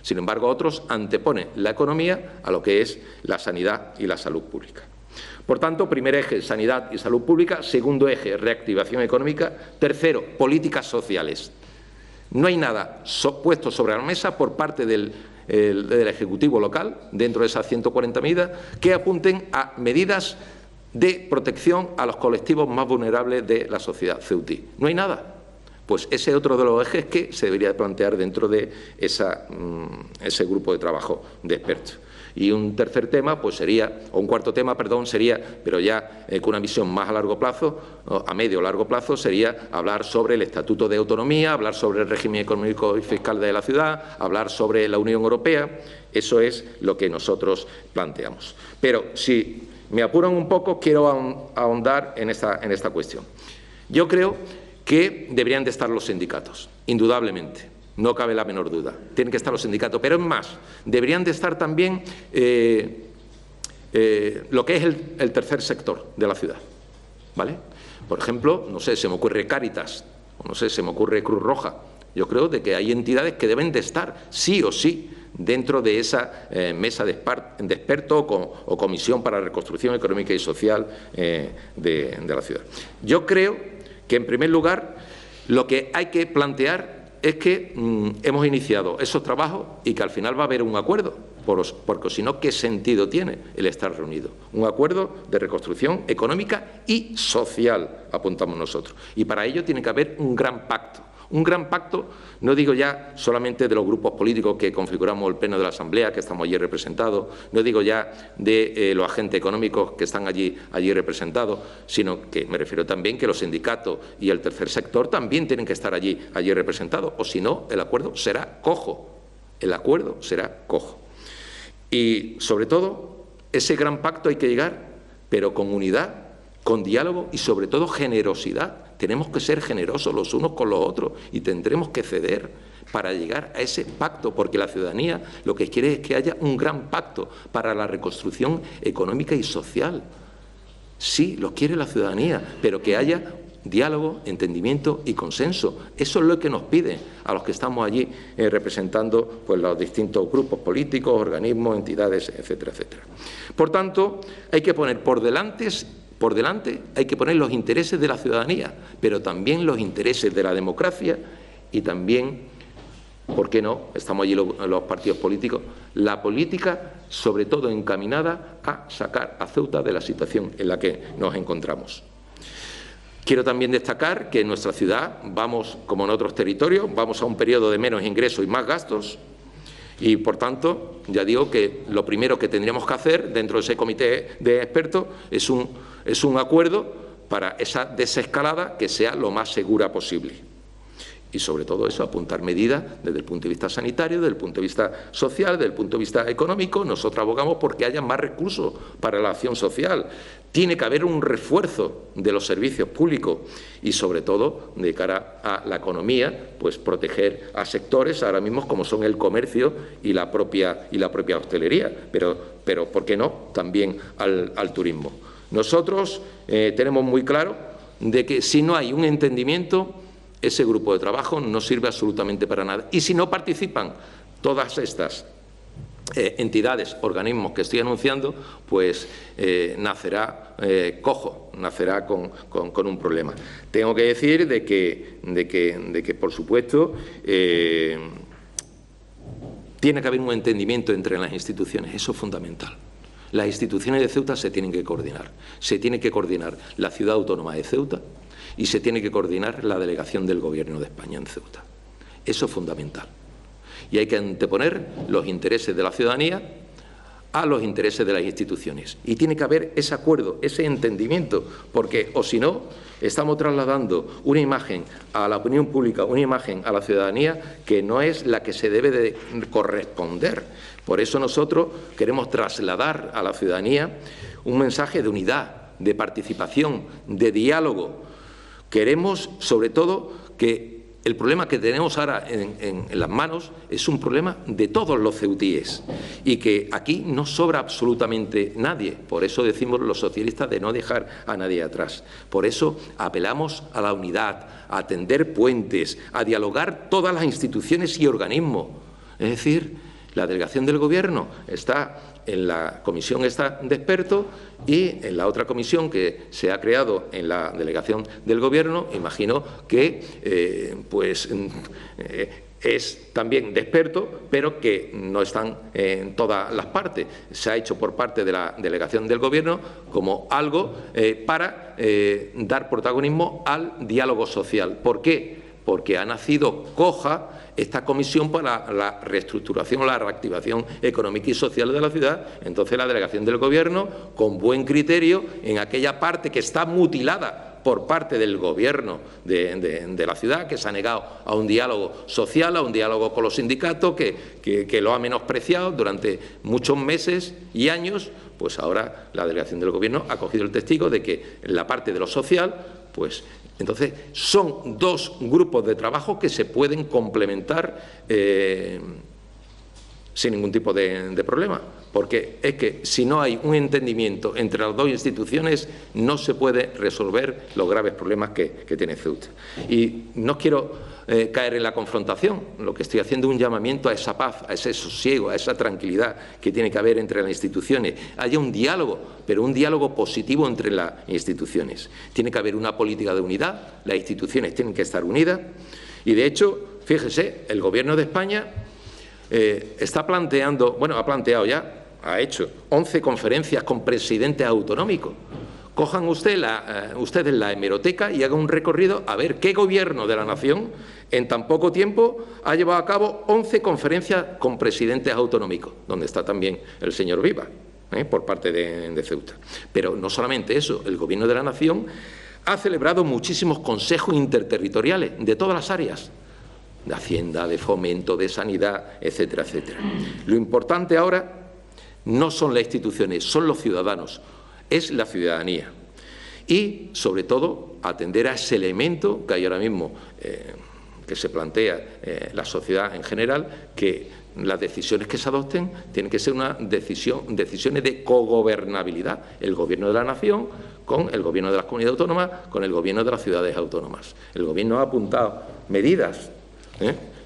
Sin embargo, otros anteponen la economía a lo que es la sanidad y la salud pública. Por tanto, primer eje, sanidad y salud pública. Segundo eje, reactivación económica. Tercero, políticas sociales. No hay nada puesto sobre la mesa por parte del Ejecutivo local, dentro de esas 140 medidas, que apunten a medidas de protección a los colectivos más vulnerables de la sociedad ceutí. No hay nada. Pues ese es otro de los ejes que se debería plantear dentro de ese grupo de trabajo de expertos. Y un tercer tema, pues sería, o un cuarto tema, perdón, sería, pero ya con una visión más a largo plazo, a medio o largo plazo, sería hablar sobre el Estatuto de Autonomía, hablar sobre el régimen económico y fiscal de la ciudad, hablar sobre la Unión Europea. Eso es lo que nosotros planteamos. Pero si me apuran un poco, quiero ahondar en esta cuestión. Yo creo que deberían de estar los sindicatos, indudablemente, no cabe la menor duda. Tienen que estar los sindicatos, pero es más, deberían de estar también lo que es el tercer sector de la ciudad, ¿vale? Por ejemplo, no sé, se me ocurre Cáritas, o no sé, se me ocurre Cruz Roja. Yo creo de que hay entidades que deben de estar, sí o sí, dentro de esa mesa de expertos o comisión para la reconstrucción económica y social de la ciudad. Yo creo que, en primer lugar, lo que hay que plantear es que hemos iniciado esos trabajos y que al final va a haber un acuerdo, porque si no, ¿qué sentido tiene el estar reunidos? Un acuerdo de reconstrucción económica y social, apuntamos nosotros. Y para ello tiene que haber un gran pacto. Un gran pacto, no digo ya solamente de los grupos políticos que configuramos el Pleno de la Asamblea, que estamos allí representados, no digo ya de los agentes económicos que están allí representados, sino que me refiero también que los sindicatos y el tercer sector también tienen que estar allí representados, o si no, el acuerdo será cojo. El acuerdo será cojo. Y, sobre todo, ese gran pacto hay que llegar, pero con unidad, con diálogo y, sobre todo, generosidad. Tenemos que ser generosos los unos con los otros y tendremos que ceder para llegar a ese pacto, porque la ciudadanía lo que quiere es que haya un gran pacto para la reconstrucción económica y social. Sí, lo quiere la ciudadanía, pero que haya diálogo, entendimiento y consenso. Eso es lo que nos piden a los que estamos allí representando pues, los distintos grupos políticos, organismos, entidades, etcétera, etcétera. Por tanto, hay que poner por delante hay que poner los intereses de la ciudadanía, pero también los intereses de la democracia y también, ¿por qué no?, estamos allí los partidos políticos, la política, sobre todo encaminada a sacar a Ceuta de la situación en la que nos encontramos. Quiero también destacar que en nuestra ciudad vamos, como en otros territorios, vamos a un periodo de menos ingresos y más gastos. Y, por tanto, ya digo que lo primero que tendríamos que hacer dentro de ese comité de expertos es un acuerdo para esa desescalada que sea lo más segura posible. Y sobre todo eso, apuntar medidas desde el punto de vista sanitario, desde el punto de vista social, desde el punto de vista económico. Nosotros abogamos porque haya más recursos para la acción social. Tiene que haber un refuerzo de los servicios públicos y, sobre todo, de cara a la economía, pues proteger a sectores ahora mismo como son el comercio y la propia hostelería, pero ¿por qué no?, también al turismo. Nosotros tenemos muy claro de que si no hay un entendimiento, ese grupo de trabajo no sirve absolutamente para nada. Y si no participan todas estas entidades, organismos que estoy anunciando, pues nacerá cojo, nacerá con un problema. Tengo que decir de que por supuesto, tiene que haber un entendimiento entre las instituciones, eso es fundamental. Las instituciones de Ceuta se tienen que coordinar. Se tiene que coordinar la Ciudad Autónoma de Ceuta y se tiene que coordinar la delegación del Gobierno de España en Ceuta. Eso es fundamental. Y hay que anteponer los intereses de la ciudadanía a los intereses de las instituciones. Y tiene que haber ese acuerdo, ese entendimiento, porque o si no, estamos trasladando una imagen a la opinión pública, una imagen a la ciudadanía que no es la que se debe de corresponder. Por eso nosotros queremos trasladar a la ciudadanía un mensaje de unidad, de participación, de diálogo. Queremos, sobre todo, que el problema que tenemos ahora en las manos es un problema de todos los ceutíes y que aquí no sobra absolutamente nadie. Por eso decimos los socialistas de no dejar a nadie atrás. Por eso apelamos a la unidad, a tender puentes, a dialogar todas las instituciones y organismos. Es decir, la delegación del Gobierno está en la comisión esta de expertos y en la otra comisión que se ha creado en la delegación del Gobierno, imagino que es también de expertos, pero que no están en todas las partes. Se ha hecho por parte de la delegación del Gobierno como algo para dar protagonismo al diálogo social. ¿Por qué? Porque ha nacido coja esta comisión para la reestructuración o la reactivación económica y social de la ciudad. Entonces la delegación del Gobierno, con buen criterio, en aquella parte que está mutilada por parte del Gobierno de la ciudad, que se ha negado a un diálogo social, a un diálogo con los sindicatos, que lo ha menospreciado durante muchos meses y años, pues ahora la delegación del Gobierno ha cogido el testigo de que en la parte de lo social, pues entonces son dos grupos de trabajo que se pueden complementar sin ningún tipo de problema, porque es que si no hay un entendimiento entre las dos instituciones no se puede resolver los graves problemas que tiene Ceuta. Y no quiero caer en la confrontación, lo que estoy haciendo es un llamamiento a esa paz, a ese sosiego, a esa tranquilidad que tiene que haber entre las instituciones. Haya un diálogo, pero un diálogo positivo entre las instituciones. Tiene que haber una política de unidad, las instituciones tienen que estar unidas y, de hecho, fíjese, el Gobierno de España está planteando, bueno, ha planteado ya, ha hecho 11 conferencias con presidentes autonómicos. Cojan ustedes la hemeroteca y hagan un recorrido a ver qué gobierno de la nación en tan poco tiempo ha llevado a cabo 11 conferencias con presidentes autonómicos, donde está también el señor Viva, por parte de Ceuta. Pero no solamente eso, el gobierno de la nación ha celebrado muchísimos consejos interterritoriales de todas las áreas, de Hacienda, de Fomento, de Sanidad, etcétera, etcétera. Lo importante ahora no son las instituciones, son los ciudadanos, es la ciudadanía. Y, sobre todo, atender a ese elemento que hay ahora mismo, que se plantea la sociedad en general, que las decisiones que se adopten tienen que ser decisiones de cogobernabilidad. El Gobierno de la Nación con el Gobierno de las comunidades autónomas, con el Gobierno de las ciudades autónomas. El Gobierno ha apuntado medidas.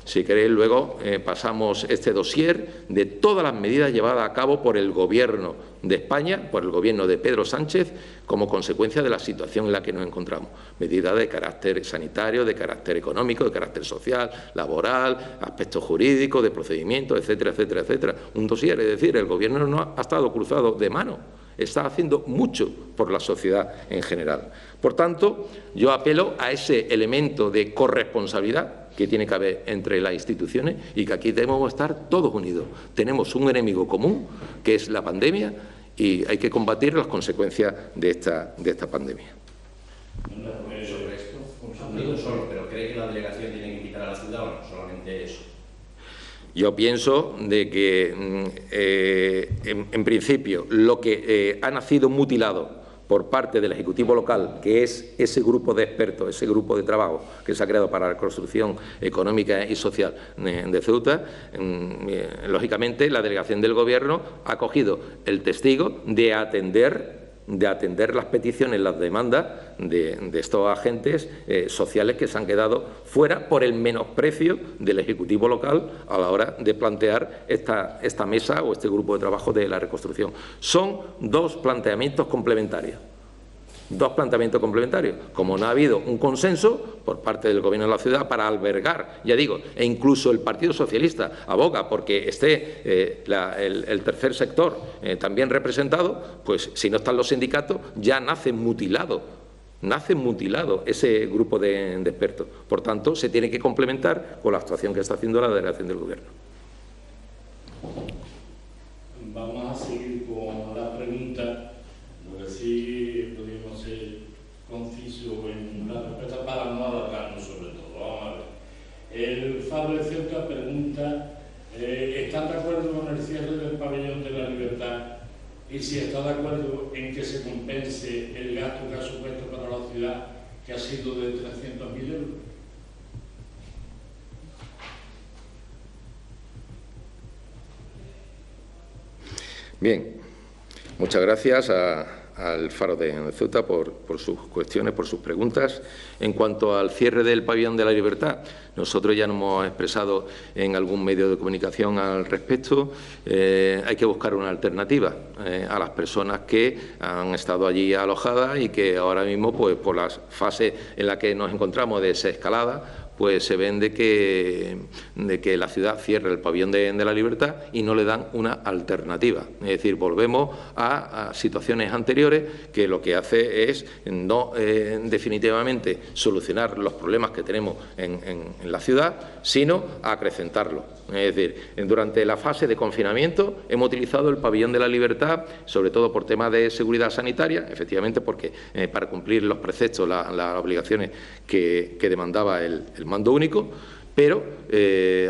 Si queréis, luego pasamos este dossier de todas las medidas llevadas a cabo por el Gobierno de España, por el Gobierno de Pedro Sánchez, como consecuencia de la situación en la que nos encontramos. Medidas de carácter sanitario, de carácter económico, de carácter social, laboral, aspectos jurídicos, de procedimientos, etcétera, etcétera, etcétera. Un dossier, es decir, el Gobierno no ha estado cruzado de mano, está haciendo mucho por la sociedad en general. Por tanto, yo apelo a ese elemento de corresponsabilidad que tiene que haber entre las instituciones y que aquí debemos estar todos unidos. Tenemos un enemigo común, que es la pandemia, y hay que combatir las consecuencias de esta pandemia. Sobre esto, un solo, pero ¿cree que la delegación tiene que invitar a ciudad o no, solamente eso. Yo pienso de que, en principio, lo que ha nacido mutilado por parte del Ejecutivo local, que es ese grupo de expertos, ese grupo de trabajo que se ha creado para la reconstrucción económica y social de Ceuta, lógicamente la delegación del Gobierno ha cogido el testigo de atender las peticiones, las demandas de estos agentes sociales que se han quedado fuera por el menosprecio del Ejecutivo local a la hora de plantear esta mesa o este grupo de trabajo de la reconstrucción. Son dos planteamientos complementarios. Dos planteamientos complementarios. Como no ha habido un consenso por parte del Gobierno de la ciudad para albergar, ya digo, e incluso el Partido Socialista aboga porque esté el tercer sector también representado, pues si no están los sindicatos ya nace mutilado ese grupo de expertos. Por tanto, se tiene que complementar con la actuación que está haciendo la delegación del Gobierno. Vamos a seguir con la pregunta, lo que sí podríamos ser concisos en la respuesta para no alargarnos sobre todo. Vamos a ver. El Faro de Ceuta pregunta, ¿están de acuerdo con el cierre del pabellón de la Libertad? Y si está de acuerdo en que se compense el gasto que ha supuesto para la ciudad, que ha sido de 300.000 euros. Bien, muchas gracias al Faro de Ceuta por sus cuestiones, por sus preguntas. En cuanto al cierre del pabellón de la Libertad, nosotros ya nos hemos expresado en algún medio de comunicación al respecto. Hay que buscar una alternativa a las personas que han estado allí alojadas y que ahora mismo, pues por la fase en la que nos encontramos de desescalada, pues se ven de que la ciudad cierre el pabellón de la Libertad y no le dan una alternativa. Es decir, volvemos a situaciones anteriores que lo que hace es no definitivamente solucionar los problemas que tenemos en la ciudad, sino acrecentarlos. Es decir, durante la fase de confinamiento hemos utilizado el pabellón de la Libertad, sobre todo por temas de seguridad sanitaria, efectivamente porque para cumplir los preceptos, las obligaciones que demandaba el mando único, pero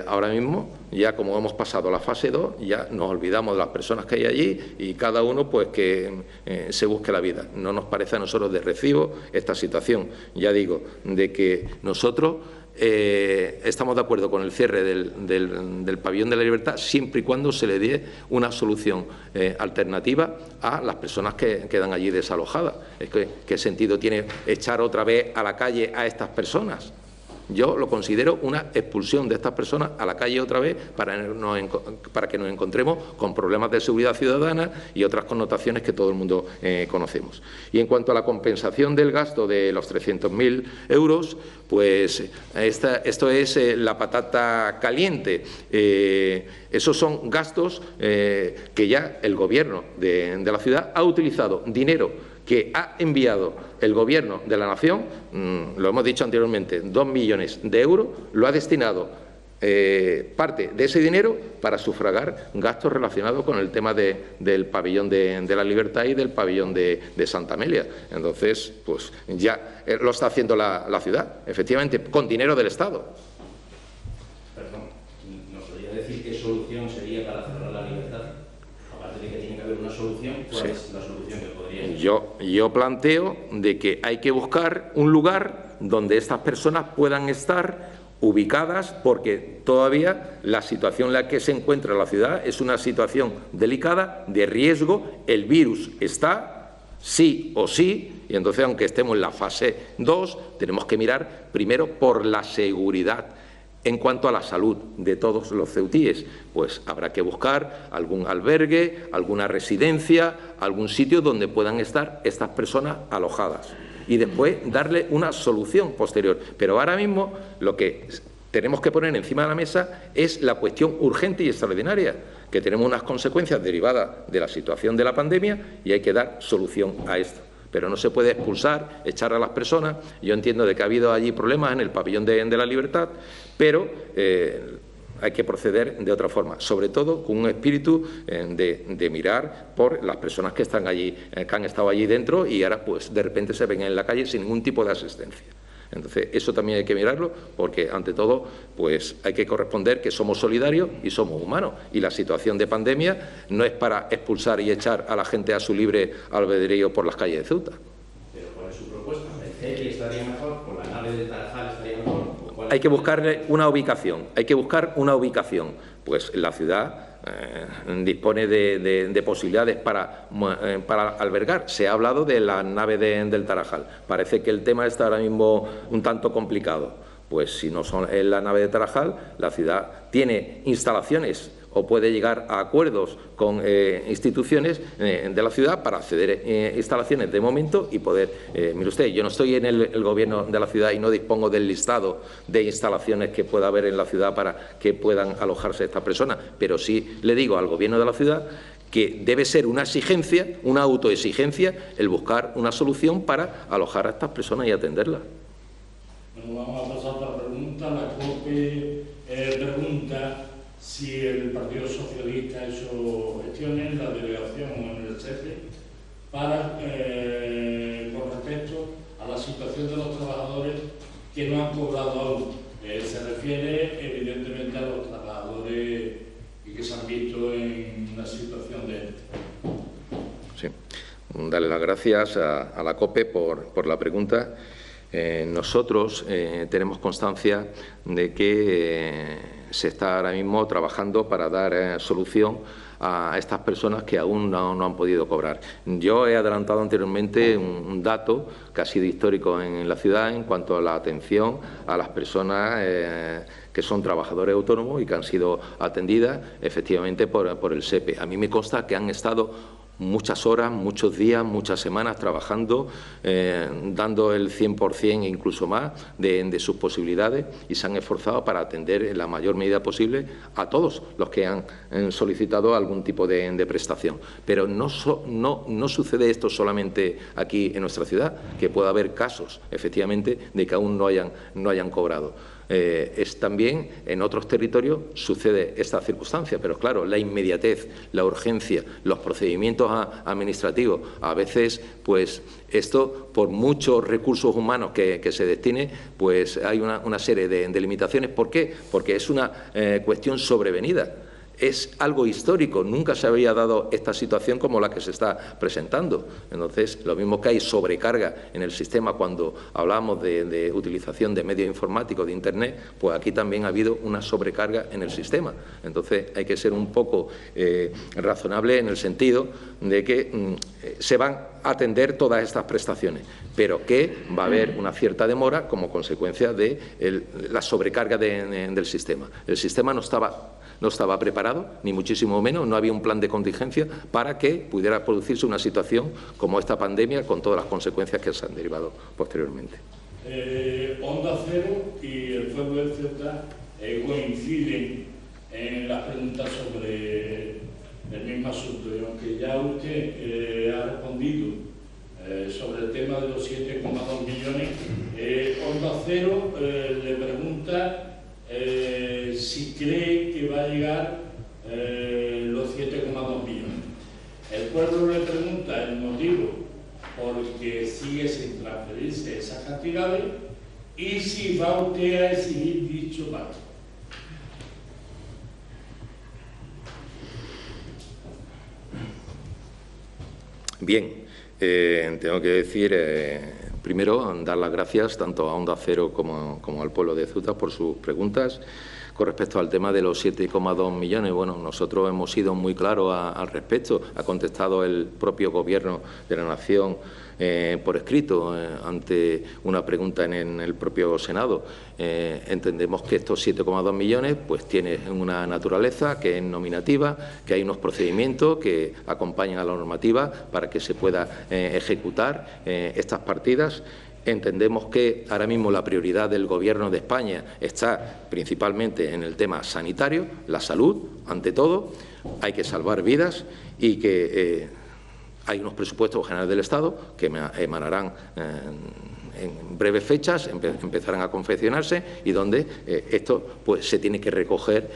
ahora mismo, ya como hemos pasado a la fase 2, ya nos olvidamos de las personas que hay allí y cada uno pues que se busque la vida. No nos parece a nosotros de recibo esta situación, ya digo, de que nosotros estamos de acuerdo con el cierre del pabellón de la Libertad siempre y cuando se le dé una solución alternativa a las personas que quedan allí desalojadas. Es que, ¿qué sentido tiene echar otra vez a la calle a estas personas? Yo lo considero una expulsión de estas personas a la calle otra vez para que nos encontremos con problemas de seguridad ciudadana y otras connotaciones que todo el mundo conocemos. Y en cuanto a la compensación del gasto de los 300.000 euros, pues esto es la patata caliente. Esos son gastos que ya el Gobierno de la ciudad ha utilizado dinero que ha enviado el Gobierno de la Nación, lo hemos dicho anteriormente, 2 millones de euros, lo ha destinado parte de ese dinero para sufragar gastos relacionados con el tema del pabellón de la Libertad y del pabellón de Santa Amelia. Entonces, pues ya lo está haciendo la ciudad, efectivamente, con dinero del Estado. Perdón, ¿nos podría decir qué solución sería para cerrar la Libertad? Aparte de que tiene que haber una solución, ¿cuál es la solución que podría? Yo planteo de que hay que buscar un lugar donde estas personas puedan estar ubicadas, porque todavía la situación en la que se encuentra la ciudad es una situación delicada, de riesgo. El virus está, sí o sí, y entonces, aunque estemos en la fase 2, tenemos que mirar primero por la seguridad. En cuanto a la salud de todos los ceutíes, pues habrá que buscar algún albergue, alguna residencia, algún sitio donde puedan estar estas personas alojadas y después darle una solución posterior. Pero ahora mismo lo que tenemos que poner encima de la mesa es la cuestión urgente y extraordinaria, que tenemos unas consecuencias derivadas de la situación de la pandemia y hay que dar solución a esto. Pero no se puede expulsar, echar a las personas. Yo entiendo de que ha habido allí problemas en el pabellón de la Libertad, pero hay que proceder de otra forma, sobre todo con un espíritu de mirar por las personas que están allí, que han estado allí dentro y ahora pues de repente se ven en la calle sin ningún tipo de asistencia. Entonces, eso también hay que mirarlo, porque, ante todo, pues hay que corresponder que somos solidarios y somos humanos. Y la situación de pandemia no es para expulsar y echar a la gente a su libre albedrío por las calles de Ceuta. Pero ¿cuál es su propuesta? ¿El CEPI estaría mejor? ¿Por la nave del Tarajal estaría mejor? Hay que buscarle una ubicación, hay que buscar una ubicación. Pues la ciudad dispone de posibilidades para albergar. Se ha hablado de la nave del Tarajal. Parece que el tema está ahora mismo un tanto complicado. Pues si no son en la nave de Tarajal, la ciudad tiene instalaciones o puede llegar a acuerdos con instituciones de la ciudad para acceder a instalaciones de momento y poder... mire usted, yo no estoy en el gobierno de la ciudad y no dispongo del listado de instalaciones que pueda haber en la ciudad para que puedan alojarse estas personas, pero sí le digo al gobierno de la ciudad que debe ser una exigencia, una autoexigencia, el buscar una solución para alojar a estas personas y atenderlas. Bueno, vamos a pasar a otra pregunta. La COPE pregunta si el Partido Socialista ha hecho gestiones en la delegación o en el CEPE para, con respecto a la situación de los trabajadores que no han cobrado aún. Se refiere evidentemente a los trabajadores que se han visto en una situación de... Sí, darle las gracias a la COPE por la pregunta. Nosotros tenemos constancia de que se está ahora mismo trabajando para dar solución a estas personas que aún no han podido cobrar. Yo he adelantado anteriormente un dato que ha sido histórico en la ciudad en cuanto a la atención a las personas que son trabajadores autónomos y que han sido atendidas efectivamente por el SEPE. A mí me consta que han estado muchas horas, muchos días, muchas semanas trabajando, dando el 100% e incluso más de sus posibilidades, y se han esforzado para atender en la mayor medida posible a todos los que han solicitado algún tipo de prestación. Pero no sucede esto solamente aquí en nuestra ciudad, que puede haber casos, efectivamente, de que aún no hayan cobrado. También en otros territorios sucede esta circunstancia, pero claro, la inmediatez, la urgencia, los procedimientos administrativos, a veces, pues esto, por muchos recursos humanos que se destine, pues hay una serie de limitaciones. ¿Por qué? Porque es una cuestión sobrevenida. Es algo histórico, nunca se había dado esta situación como la que se está presentando. Entonces, lo mismo que hay sobrecarga en el sistema cuando hablamos de utilización de medios informáticos, de Internet, pues aquí también ha habido una sobrecarga en el sistema. Entonces, hay que ser un poco razonable en el sentido de que se van a atender todas estas prestaciones, pero que va a haber una cierta demora como consecuencia de la sobrecarga del sistema. El sistema no estaba preparado, ni muchísimo menos, no había un plan de contingencia para que pudiera producirse una situación como esta pandemia con todas las consecuencias que se han derivado posteriormente. Onda Cero y el Fuego de Ceuta coinciden en las preguntas sobre el mismo asunto, y aunque ya usted ha respondido sobre el tema de los 7,2 millones, Onda Cero le pregunta si cree que va a llegar los 7,2 millones. El pueblo le pregunta el motivo por el que sigue sin transferirse esas cantidades y si va usted a exigir dicho pacto. Bien, tengo que decir, primero, dar las gracias tanto a Onda Cero como al pueblo de Ceuta por sus preguntas. Con respecto al tema de los 7,2 millones, bueno, nosotros hemos sido muy claros al respecto. Ha contestado el propio Gobierno de la Nación por escrito ante una pregunta en el propio Senado. Entendemos que estos 7,2 millones pues tienen una naturaleza que es nominativa, que hay unos procedimientos que acompañan a la normativa para que se pueda ejecutar estas partidas. Entendemos que ahora mismo la prioridad del Gobierno de España está principalmente en el tema sanitario, la salud, ante todo. Hay que salvar vidas y que hay unos presupuestos generales del Estado que emanarán en breves fechas, empezarán a confeccionarse y donde esto pues se tiene que recoger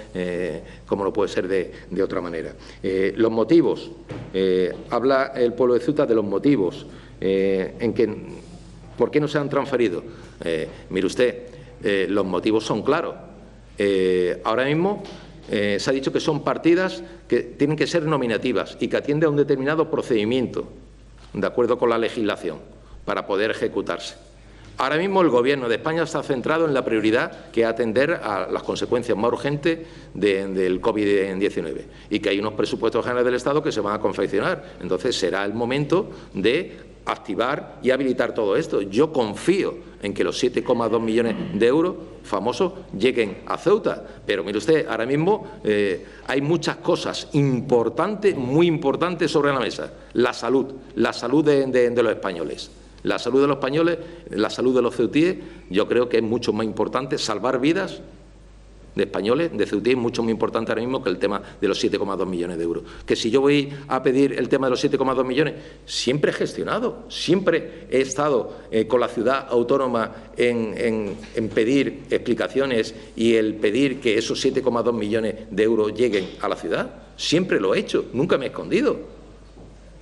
como no puede ser de otra manera. Los motivos, habla el pueblo de Ceuta de los motivos en que ¿Por qué no se han transferido? Mire usted, los motivos son claros. Ahora mismo se ha dicho que son partidas que tienen que ser nominativas y que atienden a un determinado procedimiento, de acuerdo con la legislación, para poder ejecutarse. Ahora mismo el Gobierno de España está centrado en la prioridad que es atender a las consecuencias más urgentes del COVID-19 y que hay unos presupuestos generales del Estado que se van a confeccionar. Entonces será el momento de activar y habilitar todo esto. Yo confío en que los 7,2 millones de euros famosos lleguen a Ceuta, pero mire usted, ahora mismo hay muchas cosas importantes, muy importantes sobre la mesa. La salud de los españoles. La salud de los españoles, la salud de los ceutíes, yo creo que es mucho más importante. Salvar vidas de españoles, de ceutíes, mucho más importante ahora mismo que el tema de los 7,2 millones de euros. Que si yo voy a pedir el tema de los 7,2 millones, siempre he gestionado, siempre he estado con la ciudad autónoma en pedir explicaciones y el pedir que esos 7,2 millones de euros lleguen a la ciudad. Siempre lo he hecho, nunca me he escondido.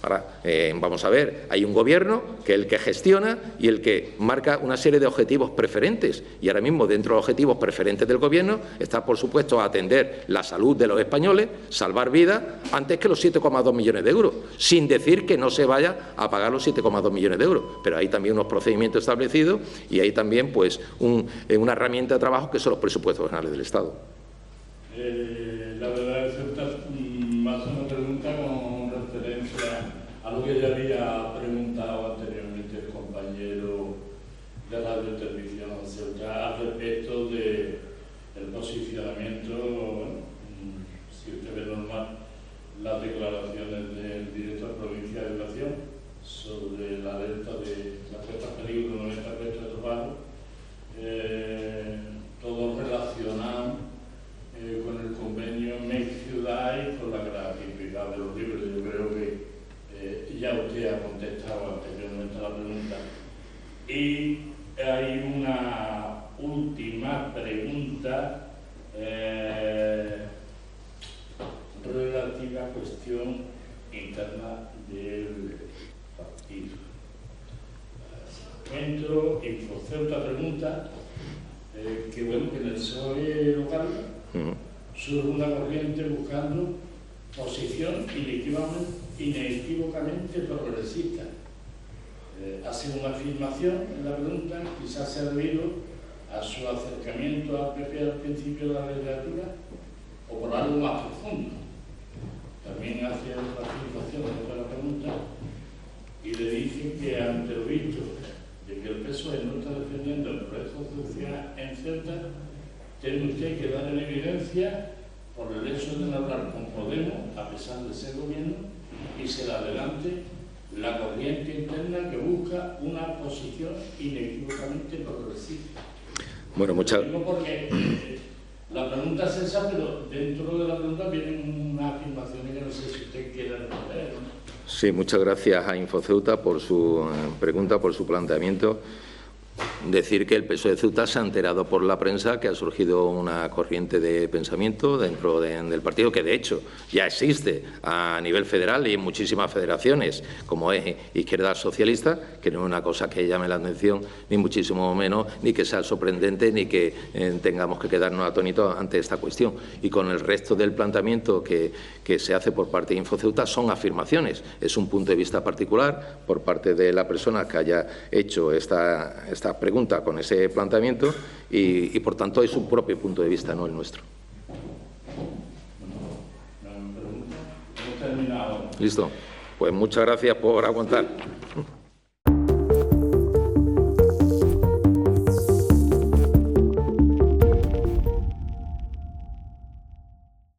Ahora, vamos a ver, hay un Gobierno que es el que gestiona y el que marca una serie de objetivos preferentes. Y ahora mismo, dentro de los objetivos preferentes del Gobierno, está, por supuesto, atender la salud de los españoles, salvar vidas, antes que los 7,2 millones de euros, sin decir que no se vaya a pagar los 7,2 millones de euros. Pero hay también unos procedimientos establecidos y hay también pues, una herramienta de trabajo que son los presupuestos generales del Estado. La verdad es que más una pregunta con referencia a lo que ya había preguntado anteriormente el compañero de Radio Televisión Ceuta al respecto del posicionamiento, si usted ve normal, las declaraciones del director provincial de Educación sobre la alerta de las puestas en peligro en esta puesta de trabajo, todo relacionado con el convenio Make Ciudad y con la gratuidad de los libros. Yo creo que ya usted ha contestado anteriormente a la pregunta. Y hay una última pregunta relativa a cuestión interna del partido. Entro, InfoCeuta pregunta que bueno, que en el PSOE local surge una corriente buscando posición inequívocamente progresista. Hace una afirmación en la pregunta, quizás sea debido a su acercamiento al PP al principio de la legislatura o por algo más profundo. También hace otra afirmación dentro de la pregunta y le dice que ante el visto de que el PSOE no está defendiendo el proyecto social en Ceuta, tiene usted que dar en evidencia por el hecho de no hablar con Podemos, a pesar de ser gobierno, y se le adelante la corriente interna que busca una posición inequívocamente progresista. Bueno, muchas gracias. Porque la pregunta es esa, pero dentro de la pregunta vienen unas afirmaciones que no sé si usted quiere responder, ¿no? Sí, muchas gracias a InfoCeuta por su pregunta, por su planteamiento. Decir que el PSOE de Ceuta se ha enterado por la prensa que ha surgido una corriente de pensamiento dentro del partido que, de hecho, ya existe a nivel federal y en muchísimas federaciones, como es Izquierda Socialista, que no es una cosa que llame la atención, ni muchísimo menos, ni que sea sorprendente, ni que tengamos que quedarnos atónitos ante esta cuestión. Y con el resto del planteamiento que se hace por parte de InfoCeuta son afirmaciones. Es un punto de vista particular por parte de la persona que haya hecho esta pregunta con ese planteamiento y por tanto es su propio punto de vista, no el nuestro. Listo. Pues muchas gracias por aguantar.